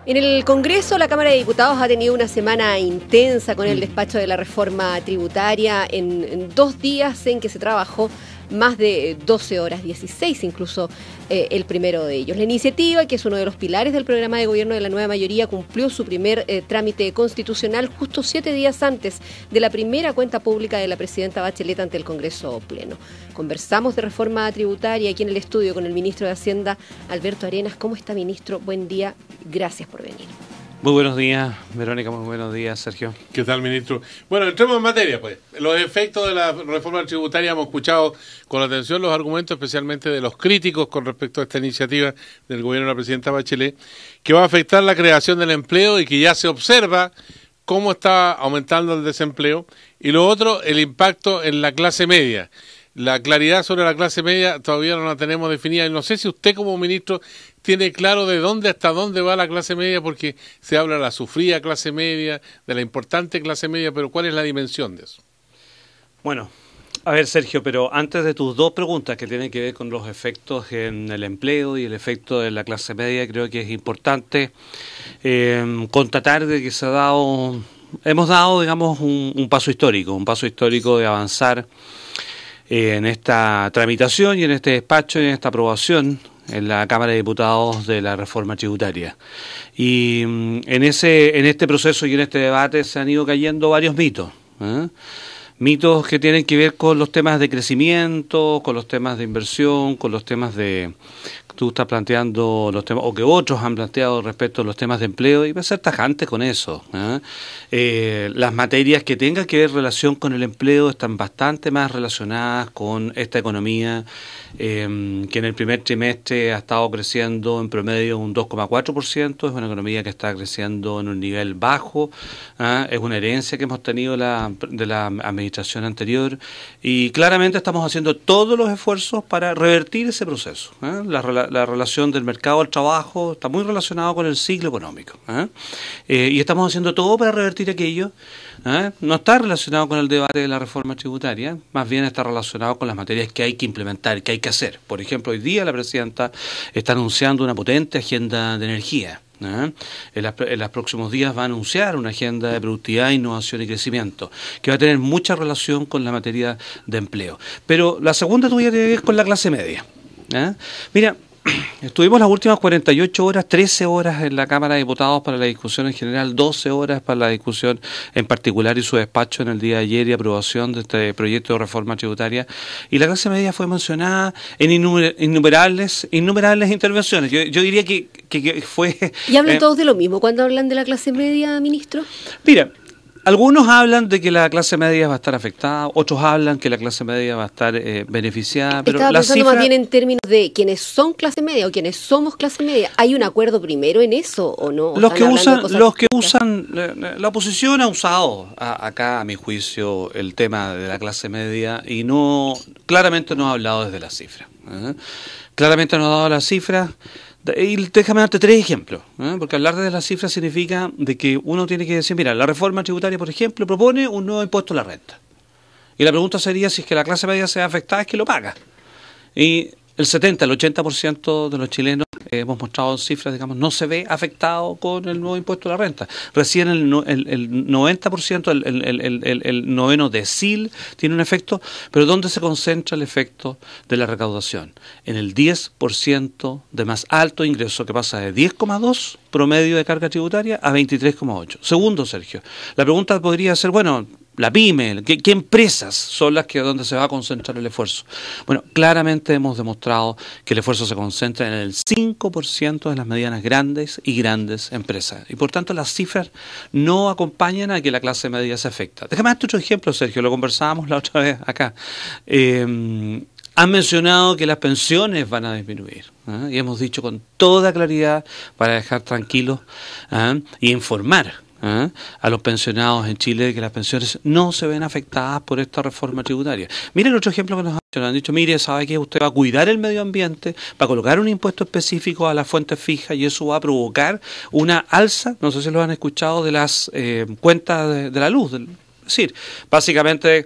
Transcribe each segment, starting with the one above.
En el Congreso, la Cámara de Diputados ha tenido una semana intensa con el despacho de la reforma tributaria en 2 días en que se trabajó más de 12 horas, 16 incluso el primero de ellos. La iniciativa, que es uno de los pilares del programa de gobierno de la nueva mayoría, cumplió su primer trámite constitucional justo 7 días antes de la primera cuenta pública de la presidenta Bachelet ante el Congreso Pleno. Conversamos de reforma tributaria aquí en el estudio con el ministro de Hacienda, Alberto Arenas. ¿Cómo está, ministro? Buen día, gracias por venir. Muy buenos días, Verónica, muy buenos días, Sergio. ¿Qué tal, ministro? Bueno, entremos en materia, pues. Los efectos de la reforma tributaria, hemos escuchado con atención los argumentos, especialmente de los críticos con respecto a esta iniciativa del gobierno de la presidenta Bachelet, que va a afectar la creación del empleo y que ya se observa cómo está aumentando el desempleo. Y lo otro, el impacto en la clase media. La claridad sobre la clase media todavía no la tenemos definida. Y no sé si usted como ministro tiene claro de dónde hasta dónde va la clase media, porque se habla de la sufrida clase media, de la importante clase media, pero ¿cuál es la dimensión de eso? Bueno, a ver, Sergio, pero antes de tus dos preguntas que tienen que ver con los efectos en el empleo y el efecto de la clase media, creo que es importante constatar de que hemos dado, digamos, un paso histórico de avanzar en esta tramitación y en este despacho y en esta aprobación en la Cámara de Diputados de la reforma tributaria. Y en este proceso y en este debate se han ido cayendo varios mitos, mitos que tienen que ver con los temas de crecimiento, con los temas de inversión, con los temas de... Tú estás planteando los temas, o que otros han planteado respecto a los temas de empleo, y va a ser tajante con eso. Las materias que tengan que ver relación con el empleo están bastante más relacionadas con esta economía, que en el primer trimestre ha estado creciendo en promedio un 2,4%, es una economía que está creciendo en un nivel bajo, es una herencia que hemos tenido de la administración anterior, y claramente estamos haciendo todos los esfuerzos para revertir ese proceso. La relación del mercado al trabajo está muy relacionado con el ciclo económico, y estamos haciendo todo para revertir aquello. No está relacionado con el debate de la reforma tributaria, más bien está relacionado con las materias que hay que implementar, que hay que hacer. Por ejemplo, hoy día la presidenta está anunciando una potente agenda de energía. En los próximos días va a anunciar una agenda de productividad, innovación y crecimiento que va a tener mucha relación con la materia de empleo. Pero la segunda tuya tiene que ver con la clase media. Mira, estuvimos las últimas 48 horas, 13 horas en la Cámara de Diputados para la discusión en general, 12 horas para la discusión en particular y su despacho en el día de ayer y aprobación de este proyecto de reforma tributaria. Y la clase media fue mencionada en innumerables intervenciones. Yo diría que fue... ¿Y hablan todos de lo mismo cuando hablan de la clase media, ministro? Mira, algunos hablan de que la clase media va a estar afectada, otros hablan que la clase media va a estar beneficiada. Pero estaba pensando más bien en términos de quienes son clase media o quienes somos clase media. ¿Hay un acuerdo primero en eso o no? La oposición ha usado acá, a mi juicio, el tema de la clase media y claramente no ha hablado desde las cifras. Claramente no ha dado las cifras. Y déjame darte 3 ejemplos, porque hablar de las cifras significa de que uno tiene que decir, mira, la reforma tributaria, por ejemplo, propone un nuevo impuesto a la renta. Y la pregunta sería si es que la clase media se ve afectada, es que lo paga. Y el 80% de los chilenos, hemos mostrado cifras, digamos, no se ve afectado con el nuevo impuesto a la renta. Recién el 90%, el noveno decil tiene un efecto, pero ¿dónde se concentra el efecto de la recaudación? En el 10% de más alto ingreso, que pasa de 10,2 promedio de carga tributaria a 23,8. Segundo, Sergio, la pregunta podría ser, bueno, la PYME, ¿qué empresas son las que donde se va a concentrar el esfuerzo? Bueno, claramente hemos demostrado que el esfuerzo se concentra en el 5% de las medianas grandes y grandes empresas. Y por tanto las cifras no acompañan a que la clase media se afecta. Déjame darte otro ejemplo, Sergio, lo conversábamos la otra vez acá. Han mencionado que las pensiones van a disminuir, y hemos dicho con toda claridad para dejar tranquilos y informar a los pensionados en Chile de que las pensiones no se ven afectadas por esta reforma tributaria. Mire el otro ejemplo que nos han dicho, mire, sabe que usted va a cuidar el medio ambiente, va a colocar un impuesto específico a las fuentes fijas y eso va a provocar una alza, no sé si lo han escuchado, de las cuentas de la luz. Es decir, básicamente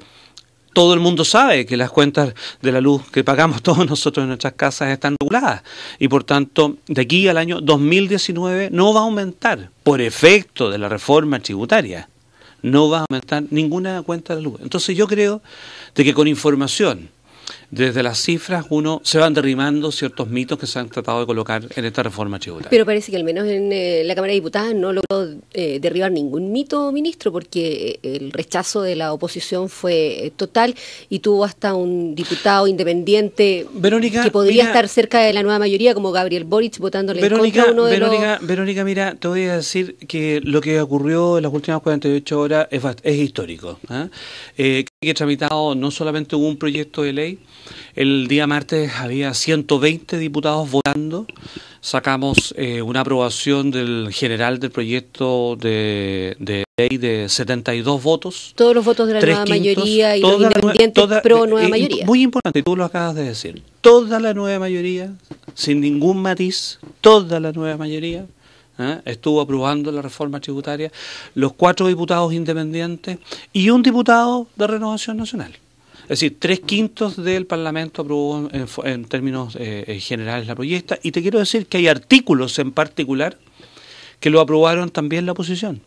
todo el mundo sabe que las cuentas de la luz que pagamos todos nosotros en nuestras casas están reguladas y por tanto de aquí al año 2019 no va a aumentar por efecto de la reforma tributaria, no va a aumentar ninguna cuenta de la luz. Entonces yo creo de que con información desde las cifras uno se van derribando ciertos mitos que se han tratado de colocar en esta reforma tributaria. Pero parece que al menos en la Cámara de Diputados no logró derribar ningún mito, ministro, porque el rechazo de la oposición fue total y tuvo hasta un diputado independiente, Verónica, que podría estar cerca de la nueva mayoría, como Gabriel Boric, votándole en contra a uno de los... Verónica, mira, te voy a decir que lo que ocurrió en las últimas 48 horas es histórico. Que tramitado no solamente hubo un proyecto de ley, el día martes había 120 diputados votando, sacamos una aprobación del general del proyecto de ley de 72 votos. Todos los votos de la nueva mayoría y los independientes pro nueva mayoría. Muy importante, tú lo acabas de decir, toda la nueva mayoría, sin ningún matiz, toda la nueva mayoría estuvo aprobando la reforma tributaria, los 4 diputados independientes y un diputado de Renovación Nacional. Es decir, 3/5 del Parlamento aprobó en términos generales la proyecta, y te quiero decir que hay artículos en particular que lo aprobaron también la oposición.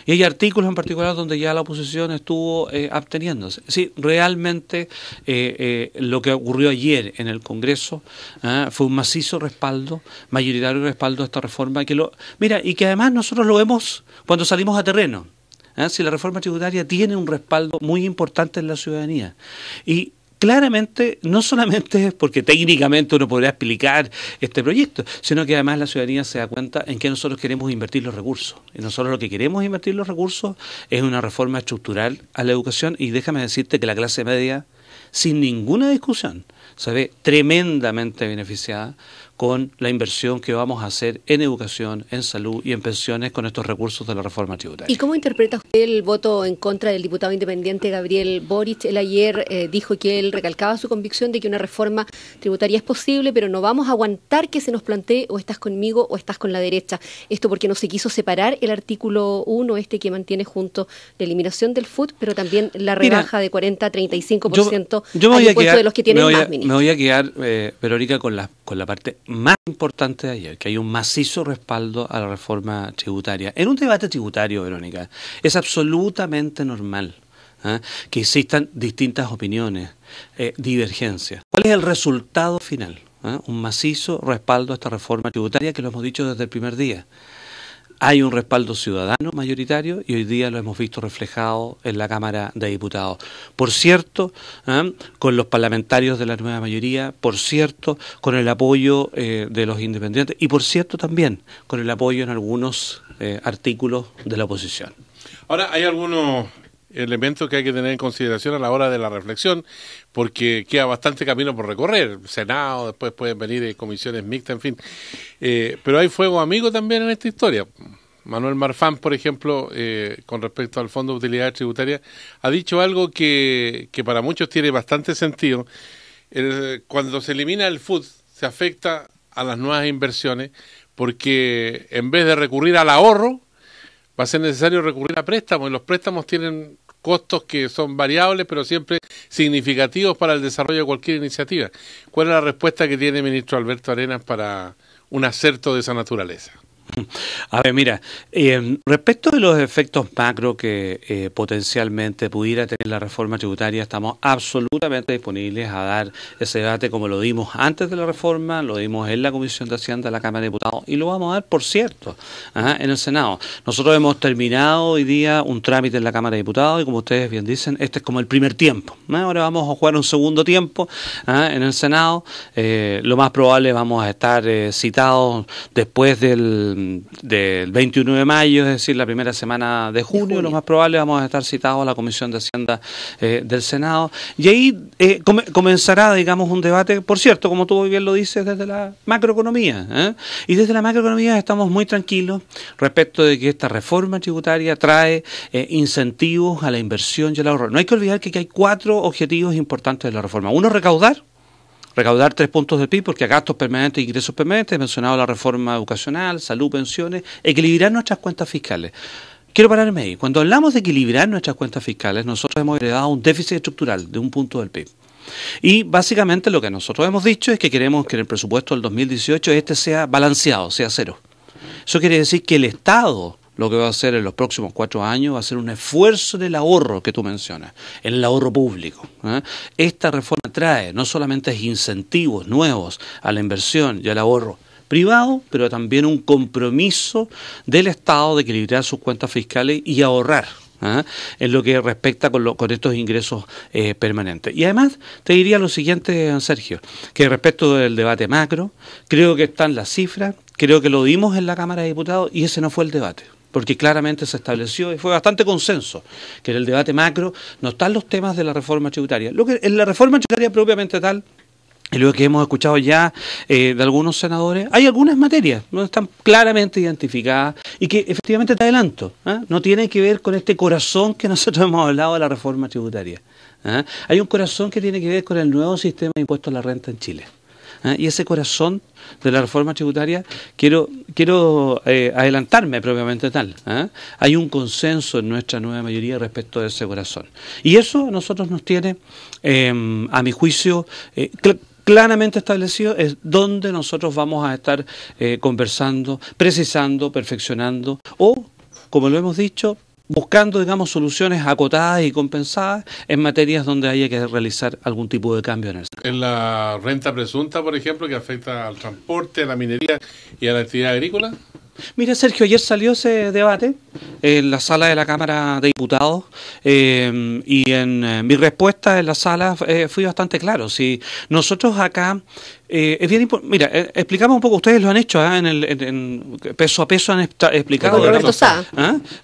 Y hay artículos en particular donde ya la oposición estuvo absteniéndose. Sí, realmente lo que ocurrió ayer en el Congreso fue un macizo respaldo, mayoritario respaldo a esta reforma, mira, y que además nosotros lo vemos cuando salimos a terreno. Si la reforma tributaria tiene un respaldo muy importante en la ciudadanía. Y claramente, no solamente es porque técnicamente uno podría explicar este proyecto, sino que además la ciudadanía se da cuenta en que nosotros queremos invertir los recursos. Y nosotros lo que queremos invertir los recursos es una reforma estructural a la educación, y déjame decirte que la clase media, sin ninguna discusión, se ve tremendamente beneficiada con la inversión que vamos a hacer en educación, en salud y en pensiones con estos recursos de la reforma tributaria. ¿Y cómo interpreta usted el voto en contra del diputado independiente Gabriel Boric? Él ayer dijo que él recalcaba su convicción de que una reforma tributaria es posible, pero no vamos a aguantar que se nos plantee o estás conmigo o estás con la derecha. Esto porque no se quiso separar el artículo 1, que mantiene junto la eliminación del FUT, pero también la rebaja de 40 a 35% al impuesto de los que tienen más, ministro. Me voy a quedar, Verónica, con la parte más importante de ayer, que hay un macizo respaldo a la reforma tributaria. En un debate tributario, Verónica, es absolutamente normal que existan distintas opiniones, divergencias. ¿Cuál es el resultado final? Un macizo respaldo a esta reforma tributaria, que lo hemos dicho desde el primer día. Hay un respaldo ciudadano mayoritario y hoy día lo hemos visto reflejado en la Cámara de Diputados. Por cierto, con los parlamentarios de la nueva mayoría, por cierto, con el apoyo de los independientes y por cierto también con el apoyo en algunos artículos de la oposición. Ahora, hay algunos elementos que hay que tener en consideración a la hora de la reflexión, porque queda bastante camino por recorrer. Senado, después pueden venir comisiones mixtas, en fin. Pero hay fuego amigo también en esta historia. Manuel Marfán, por ejemplo, con respecto al Fondo de Utilidades Tributarias, ha dicho algo que para muchos tiene bastante sentido. Cuando se elimina el FUT, se afecta a las nuevas inversiones, porque en vez de recurrir al ahorro, va a ser necesario recurrir a préstamos, y los préstamos tienen costos que son variables, pero siempre significativos para el desarrollo de cualquier iniciativa. ¿Cuál es la respuesta que tiene el ministro Alberto Arenas para un acerto de esa naturaleza? A ver, mira, respecto de los efectos macro que potencialmente pudiera tener la reforma tributaria, estamos absolutamente disponibles a dar ese debate como lo dimos antes de la reforma, lo dimos en la Comisión de Hacienda de la Cámara de Diputados y lo vamos a dar, por cierto, en el Senado. Nosotros hemos terminado hoy día un trámite en la Cámara de Diputados y, como ustedes bien dicen, este es como el primer tiempo. Ahora vamos a jugar un segundo tiempo en el Senado. Lo más probable vamos a estar citados después del 21 de mayo, es decir, la primera semana de junio. Lo más probable vamos a estar citados a la Comisión de Hacienda del Senado, y ahí comenzará, digamos, un debate, por cierto, como tú bien lo dices, desde la macroeconomía, y desde la macroeconomía estamos muy tranquilos respecto de que esta reforma tributaria trae incentivos a la inversión y al ahorro. No hay que olvidar que aquí hay 4 objetivos importantes de la reforma. Uno, recaudar 3 puntos del PIB, porque a gastos permanentes e ingresos permanentes, he mencionado la reforma educacional, salud, pensiones, equilibrar nuestras cuentas fiscales. quiero pararme ahí. Cuando hablamos de equilibrar nuestras cuentas fiscales, nosotros hemos heredado un déficit estructural de 1 punto del PIB. Y básicamente lo que nosotros hemos dicho es que queremos que en el presupuesto del 2018 este sea balanceado, sea cero. Eso quiere decir que el Estado lo que va a hacer en los próximos 4 años va a ser un esfuerzo en el ahorro que tú mencionas, en el ahorro público. Esta reforma trae no solamente incentivos nuevos a la inversión y al ahorro privado, pero también un compromiso del Estado de equilibrar sus cuentas fiscales y ahorrar en lo que respecta con estos ingresos permanentes. Y además te diría lo siguiente, Sergio, que respecto del debate macro, creo que están las cifras, creo que lo vimos en la Cámara de Diputados y ese no fue el debate, porque claramente se estableció y fue bastante consenso que en el debate macro no están los temas de la reforma tributaria. Lo que en la reforma tributaria propiamente tal, y lo que hemos escuchado ya de algunos senadores, hay algunas materias no están claramente identificadas y que efectivamente te adelanto, no tienen que ver con este corazón que nosotros hemos hablado de la reforma tributaria. Hay un corazón que tiene que ver con el nuevo sistema de impuestos a la renta en Chile. Y ese corazón de la reforma tributaria, quiero adelantarme propiamente tal. Hay un consenso en nuestra nueva mayoría respecto de ese corazón. Y eso a nosotros nos tiene, a mi juicio, claramente establecido es donde nosotros vamos a estar conversando, precisando, perfeccionando o, como lo hemos dicho, buscando, digamos, soluciones acotadas y compensadas en materias donde haya que realizar algún tipo de cambio en el sector. En la renta presunta, por ejemplo, que afecta al transporte, a la minería y a la actividad agrícola. Mira, Sergio, ayer salió ese debate en la sala de la Cámara de Diputados y en mi respuesta en la sala fui bastante claro. Si nosotros acá, es bien importante, mira, explicamos un poco, ustedes lo han hecho, en peso a peso han explicado,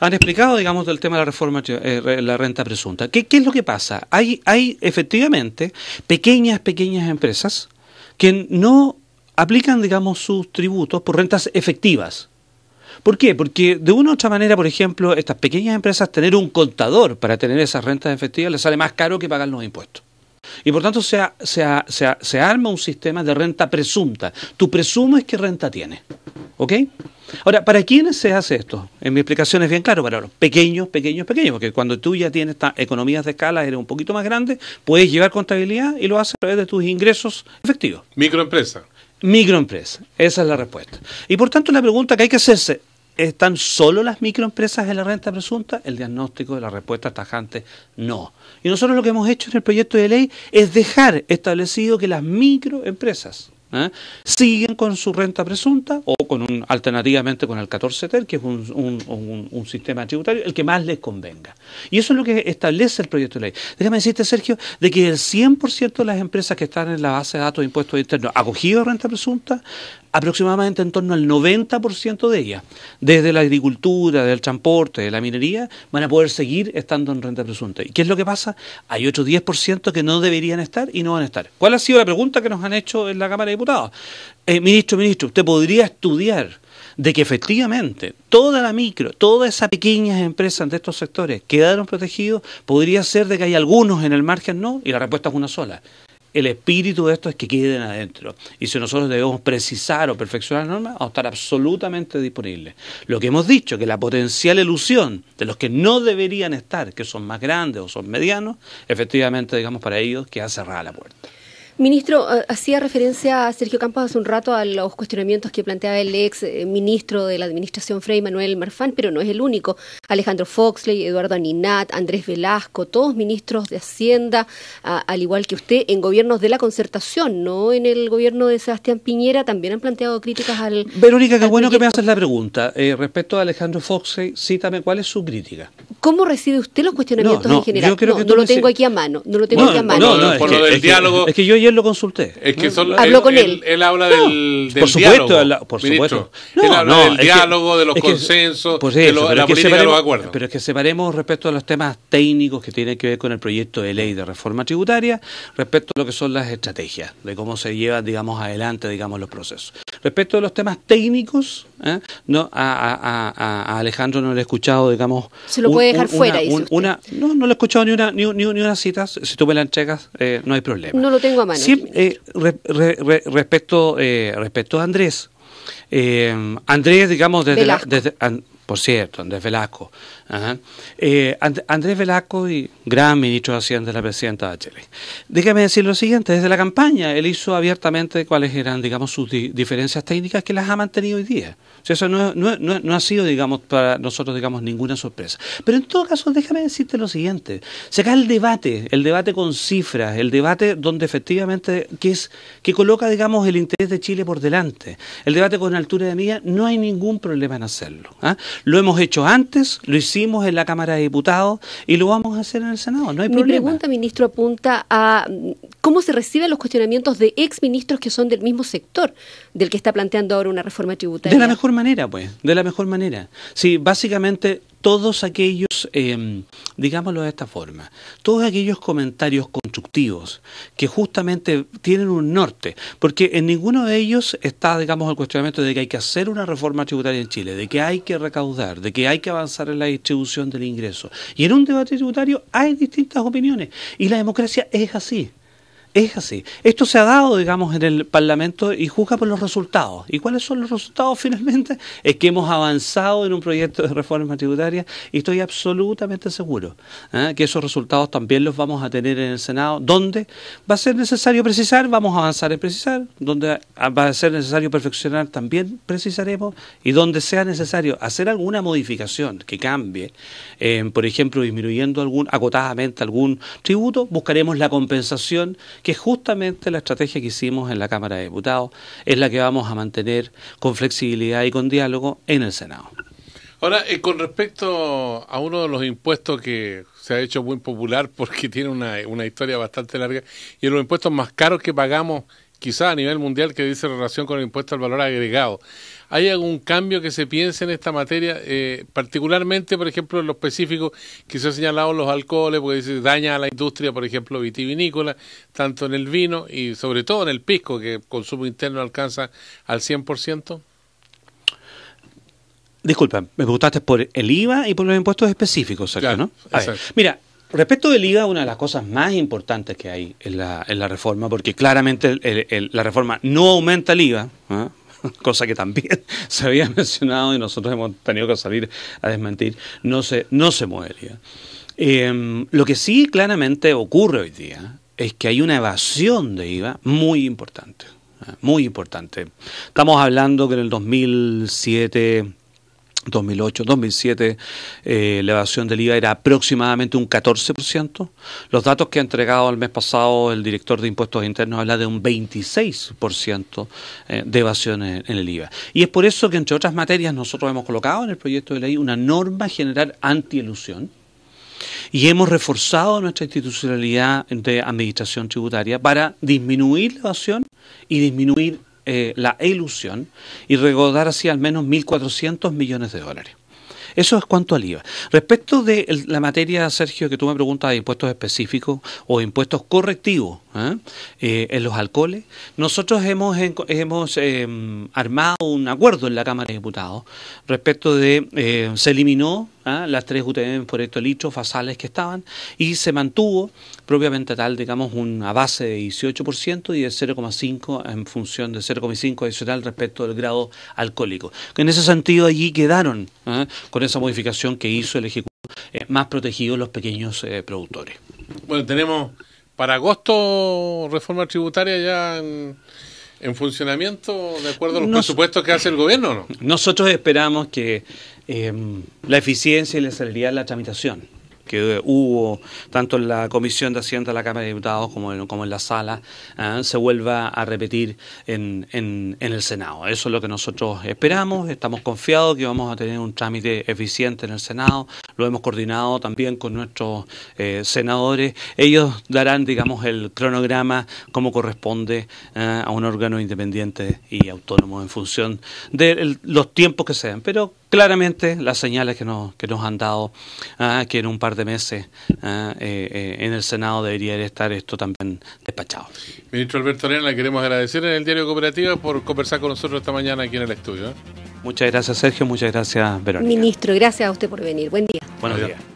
han explicado, digamos, del tema de la reforma, la renta presunta. ¿Qué es lo que pasa? Hay efectivamente pequeñas empresas que no aplican, digamos, sus tributos por rentas efectivas. ¿Por qué? Porque de una u otra manera, por ejemplo, estas pequeñas empresas tener un contador para tener esas rentas efectivas les sale más caro que pagar los impuestos. Y por tanto se arma un sistema de renta presunta. Tú presumes qué renta tienes. ¿Ok? Ahora, ¿para quiénes se hace esto? En mi explicación es bien claro, para los pequeños, porque cuando tú ya tienes economías de escala, eres un poquito más grande, puedes llevar contabilidad y lo haces a través de tus ingresos efectivos. Microempresa. Microempresa, esa es la respuesta. Y por tanto la pregunta que hay que hacerse, ¿están solo las microempresas en la renta presunta? El diagnóstico de la respuesta tajante, no. Y nosotros lo que hemos hecho en el proyecto de ley es dejar establecido que las microempresas siguen con su renta presunta o alternativamente con el 14 TER, que es un sistema tributario, el que más les convenga. Y eso es lo que establece el proyecto de ley. Déjame decirte, Sergio, de que el 100% de las empresas que están en la base de datos de impuestos internos acogidos a renta presunta, aproximadamente en torno al 90% de ellas, desde la agricultura, del transporte, de la minería, van a poder seguir estando en renta presunta. ¿Y qué es lo que pasa? Hay otro 10% que no deberían estar y no van a estar. ¿Cuál ha sido la pregunta que nos han hecho en la Cámara de Diputados? Ministro, ¿usted podría estudiar de que efectivamente todas esas pequeñas empresas de estos sectores quedaron protegidos? ¿Podría ser de que hay algunos en el margen no? Y la respuesta es una sola. El espíritu de esto es que queden adentro. Y si nosotros debemos precisar o perfeccionar las normas, vamos a estar absolutamente disponibles. Lo que hemos dicho, que la potencial elusión de los que no deberían estar, que son más grandes o son medianos, efectivamente, digamos, para ellos queda cerrada la puerta. Ministro, hacía referencia a Sergio Campos hace un rato a los cuestionamientos que planteaba el ex ministro de la administración Frei, Manuel Marfán, pero no es el único. Alejandro Foxley, Eduardo Aninat, Andrés Velasco, todos ministros de Hacienda, al igual que usted, en gobiernos de la concertación, no en el gobierno de Sebastián Piñera, también han planteado críticas al... Verónica, qué bueno que me haces la pregunta. Respecto a Alejandro Foxley, cítame, ¿cuál es su crítica? ¿Cómo recibe usted los cuestionamientos en general? Yo creo que no lo tengo aquí a mano. No lo tengo aquí a mano. No, por lo del diálogo. Es que yo ayer lo consulté. Es que habló con él. Él habla del por diálogo. Por supuesto. Él habla del diálogo, de los consensos, de la política de los acuerdos. Pero es que separemos respecto a los temas técnicos que tienen que ver con el proyecto de ley de reforma tributaria, respecto a lo que son las estrategias, de cómo se llevan, digamos, adelante, digamos, los procesos. Respecto a los temas técnicos, no, a Alejandro no le he escuchado, digamos... Se lo puede dejar fuera, dice usted. No le he escuchado ni una cita. Si tú me la entregas, no hay problema. No lo tengo a mano. Sí, respecto a Andrés. Andrés, digamos, por cierto, Andrés Velasco. Ajá. Andrés Velasco, y gran ministro de Hacienda de la presidenta Bachelet. Déjame decir lo siguiente, desde la campaña él hizo abiertamente cuáles eran, digamos, sus diferencias técnicas, que las ha mantenido hoy día. O sea, eso no ha sido, digamos, para nosotros, digamos, ninguna sorpresa. Pero en todo caso, déjame decirte lo siguiente. Se acá el debate con cifras, el debate donde efectivamente, que coloca, digamos, el interés de Chile por delante. El debate con altura de mira, no hay ningún problema en hacerlo. ¿Ah? Lo hemos hecho antes, lo hicimos en la Cámara de Diputados y lo vamos a hacer en el Senado, no hay problema. Mi pregunta, ministro, apunta a cómo se reciben los cuestionamientos de exministros que son del mismo sector del que está planteando ahora una reforma tributaria. De la mejor manera, pues, de la mejor manera. Sí, básicamente todos aquellos, digámoslo de esta forma, todos aquellos comentarios constructivos que justamente tienen un norte, porque en ninguno de ellos está, digamos, el cuestionamiento de que hay que hacer una reforma tributaria en Chile, de que hay que recaudar, de que hay que avanzar en la distribución del ingreso. Y en un debate tributario hay distintas opiniones, y la democracia es así. Es así. Esto se ha dado, digamos, en el Parlamento y juzga por los resultados. ¿Y cuáles son los resultados finalmente? Es que hemos avanzado en un proyecto de reforma tributaria y estoy absolutamente seguro que esos resultados también los vamos a tener en el Senado, donde va a ser necesario precisar, vamos a avanzar en precisar, donde va a ser necesario perfeccionar, también precisaremos, y donde sea necesario hacer alguna modificación que cambie, por ejemplo, disminuyendo acotadamente algún tributo, buscaremos la compensación, que justamente la estrategia que hicimos en la Cámara de Diputados es la que vamos a mantener con flexibilidad y con diálogo en el Senado. Ahora, con respecto a uno de los impuestos que se ha hecho muy popular porque tiene una historia bastante larga, y los impuestos más caros que pagamos quizás a nivel mundial, que dice relación con el impuesto al valor agregado. ¿Hay algún cambio que se piense en esta materia? Particularmente, por ejemplo, en lo específico que se ha señalado los alcoholes, porque dice daña a la industria, por ejemplo, vitivinícola, tanto en el vino y sobre todo en el pisco, que el consumo interno alcanza al 100%. Disculpa, me preguntaste por el IVA y por los impuestos específicos, Sergio, claro, ¿no? A ver, mira, respecto del IVA, una de las cosas más importantes que hay en la reforma, porque claramente la reforma no aumenta el IVA, ¿eh? Cosa que también se había mencionado y nosotros hemos tenido que salir a desmentir, no se mueve el IVA. Lo que sí claramente ocurre hoy día es que hay una evasión de IVA muy importante, muy importante. Estamos hablando que en el 2007... 2008, 2007, la evasión del IVA era aproximadamente un 14%. Los datos que ha entregado el mes pasado el director de Impuestos Internos habla de un 26% de evasión en el IVA. Y es por eso que, entre otras materias, nosotros hemos colocado en el proyecto de ley una norma general antielusión y hemos reforzado nuestra institucionalidad de administración tributaria para disminuir la evasión y disminuir la elusión y recaudar así al menos 1.400 millones de dólares. Eso es cuanto al IVA. Respecto de la materia, Sergio, que tú me preguntas de impuestos específicos o impuestos correctivos en los alcoholes, nosotros hemos armado un acuerdo en la Cámara de Diputados respecto de, se eliminó las 3 UTM por hectolitro basales que estaban y se mantuvo propiamente tal, digamos, una base de 18% y de 0,5 en función de 0,5 adicional respecto del grado alcohólico. En ese sentido, allí quedaron, con esa modificación que hizo el Ejecutivo, más protegidos los pequeños productores. Bueno, tenemos para agosto reforma tributaria ya en funcionamiento de acuerdo a los presupuestos que hace el gobierno, ¿o no? Nosotros esperamos que la eficiencia y la celeridad de la tramitación que hubo tanto en la Comisión de Hacienda de la Cámara de Diputados como en la sala, se vuelva a repetir en el Senado. Eso es lo que nosotros esperamos, estamos confiados que vamos a tener un trámite eficiente en el Senado, lo hemos coordinado también con nuestros senadores, ellos darán, digamos, el cronograma como corresponde a un órgano independiente y autónomo en función de los tiempos que sean, pero claramente las señales que nos han dado, que en un par de meses en el Senado debería estar esto también despachado. Ministro Alberto Arena, le queremos agradecer en el Diario Cooperativa por conversar con nosotros esta mañana aquí en el estudio. Muchas gracias, Sergio, muchas gracias, Verónica. Ministro, gracias a usted por venir. Buen día. Buenos días.